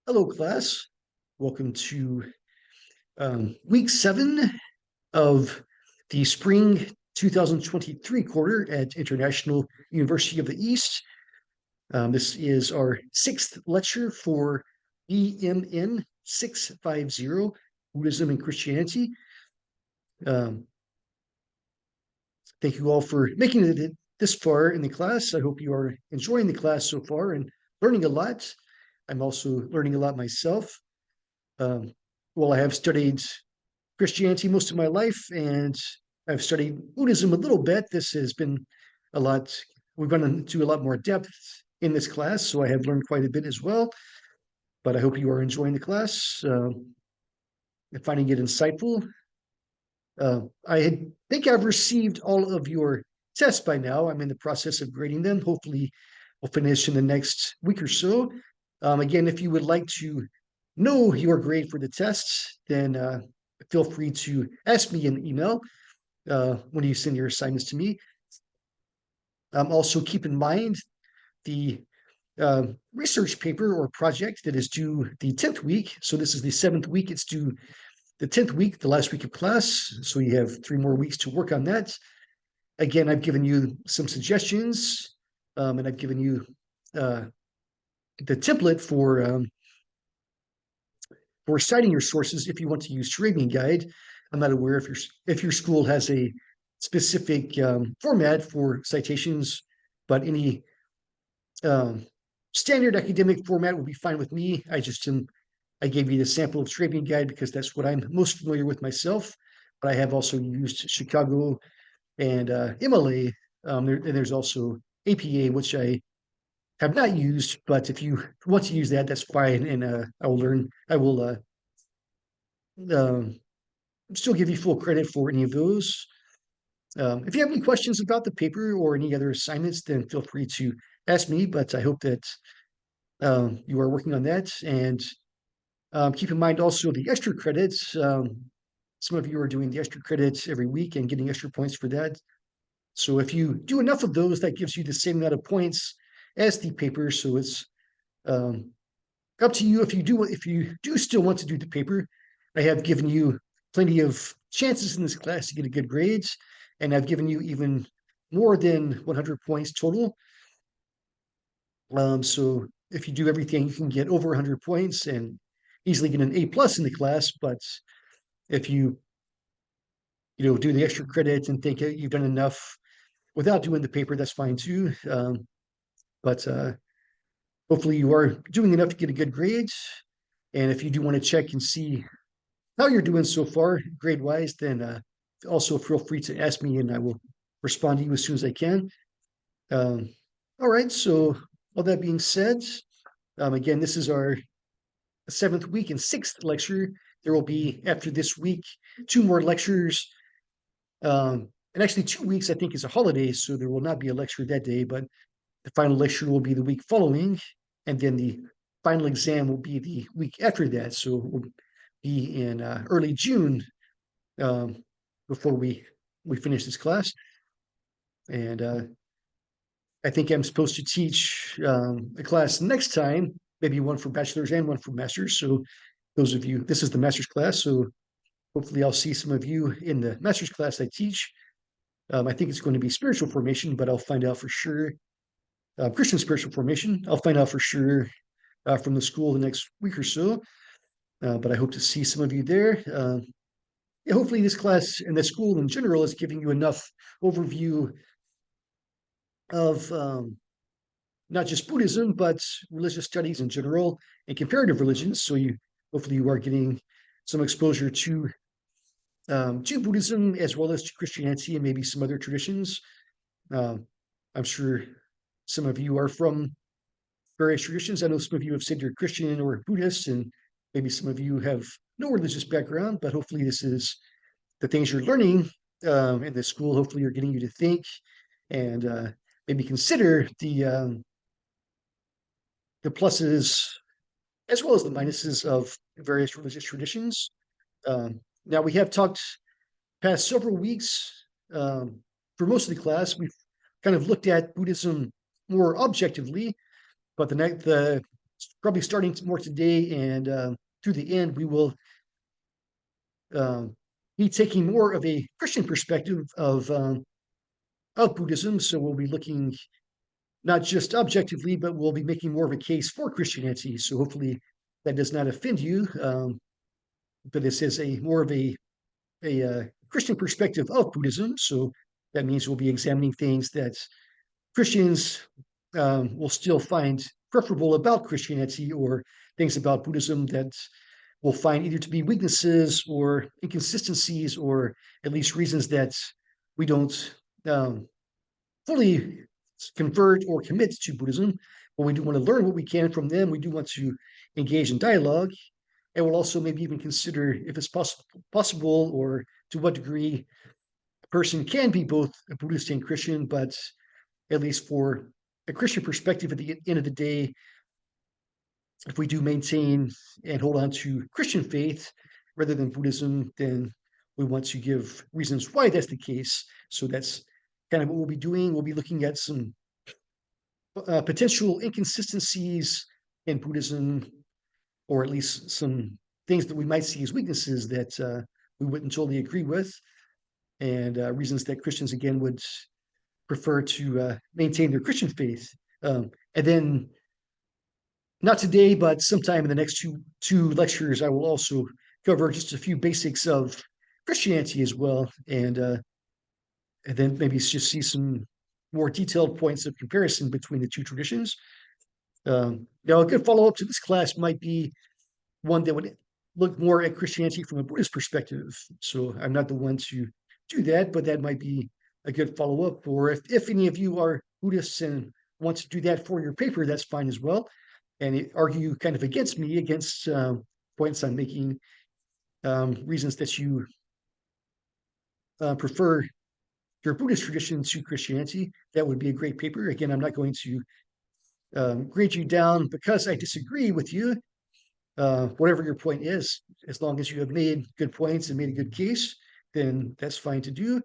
Hello, class. Welcome to week 7 of the spring 2023 quarter at International University of the East. This is our 6th lecture for BMN 650, Buddhism and Christianity. Thank you all for making it this far in the class. I hope you are enjoying the class so far and learning a lot. I'm also learning a lot myself. Well, I have studied Christianity most of my life, and I've studied Buddhism a little bit. This has been a lot, we've gone into a lot more depth in this class, so I have learned quite a bit as well. But I hope you are enjoying the class and finding it insightful. I think I've received all of your tests by now. I'm in the process of grading them. Hopefully, we'll finish in the next week or so. Again, if you would like to know your grade for the tests, then feel free to ask me in email when you send your assignments to me. Also, keep in mind the research paper or project that is due the 10th week. So this is the 7th week. It's due the 10th week, the last week of class. So you have 3 more weeks to work on that. Again, I've given you some suggestions, and I've given you the template for citing your sources if you want to use Arabian Guide. I'm not aware if your school has a specific format for citations, but any standard academic format would be fine with me. I gave you the sample of Arabian Guide because that's what I'm most familiar with myself. But I have also used Chicago and MLA, and there's also APA, which I have not used. But if you want to use that, that's fine, and I will learn. I will still give you full credit for any of those. If you have any questions about the paper or any other assignments, then feel free to ask me. But I hope that you are working on that, and keep in mind also the extra credits. Some of you are doing the extra credits every week and getting extra points for that. So if you do enough of those, that gives you the same amount of points as the paper. So it's up to you if you do still want to do the paper. I have given you plenty of chances in this class to get a good grades, and I've given you even more than 100 points total. So if you do everything, you can get over 100 points and easily get an A plus in the class. But if you do the extra credit and think you've done enough without doing the paper, that's fine too. But hopefully you are doing enough to get a good grade. And if you do want to check and see how you're doing so far, grade wise, then also feel free to ask me and I will respond to you as soon as I can. All right, so all that being said, again, this is our 7th week and 6th lecture. There will be, after this week, 2 more lectures. And actually 2 weeks, I think, is a holiday, so there will not be a lecture that day, but the final lecture will be the week following, and then the final exam will be the week after that. So we'll be in early June before we finish this class. And I think I'm supposed to teach a class next time, maybe one for bachelor's and one for master's. So those of you, this is the master's class, so hopefully I'll see some of you in the master's class I teach. I think it's going to be spiritual formation, but I'll find out for sure. Christian spiritual formation. I'll find out for sure from the school the next week or so. But I hope to see some of you there. Yeah, hopefully this class and the school in general is giving you enough overview of not just Buddhism, but religious studies in general and comparative religions. So hopefully you are getting some exposure to Buddhism as well as to Christianity and maybe some other traditions. I'm sure some of you are from various traditions. I know some of you have said you're Christian or Buddhist, and maybe some of you have no religious background, but hopefully this is the things you're learning in the school. Hopefully you're getting you to think and maybe consider the pluses as well as the minuses of various religious traditions. Now we have talked past several weeks for most of the class. We've kind of looked at Buddhism more objectively, but the probably starting more today and through the end, we will um, be taking more of a Christian perspective of Buddhism. So we'll be looking not just objectively, but we'll be making more of a case for Christianity. So hopefully that does not offend you. But this is a more of a Christian perspective of Buddhism. So that means we'll be examining things that Christians will still find preferable about Christianity, or things about Buddhism that will find either to be weaknesses or inconsistencies, or at least reasons that we don't um, fully convert or commit to Buddhism. But we do want to learn what we can from them. We do want to engage in dialogue, and we'll also maybe even consider if it's possible or to what degree a person can be both a Buddhist and Christian, but at least for a Christian perspective, at the end of the day, if we do maintain and hold on to Christian faith rather than Buddhism, then we want to give reasons why that's the case. So that's kind of what we'll be doing. We'll be looking at some potential inconsistencies in Buddhism, or at least some things that we might see as weaknesses that we wouldn't totally agree with, and reasons that Christians, again, would prefer to maintain their Christian faith. And then, not today, but sometime in the next two lectures, I will also cover just a few basics of Christianity as well, and then maybe just see some more detailed points of comparison between the two traditions. Now, a good follow up to this class might be one that would look more at Christianity from a Buddhist perspective. So I'm not the one to do that, but that might be a good follow up. Or if any of you are Buddhists and want to do that for your paper, that's fine as well. And argue kind of against me, against points I'm making, reasons that you prefer your Buddhist tradition to Christianity. That would be a great paper. Again, I'm not going to grade you down because I disagree with you. Whatever your point is, as long as you have made good points and made a good case, then that's fine to do.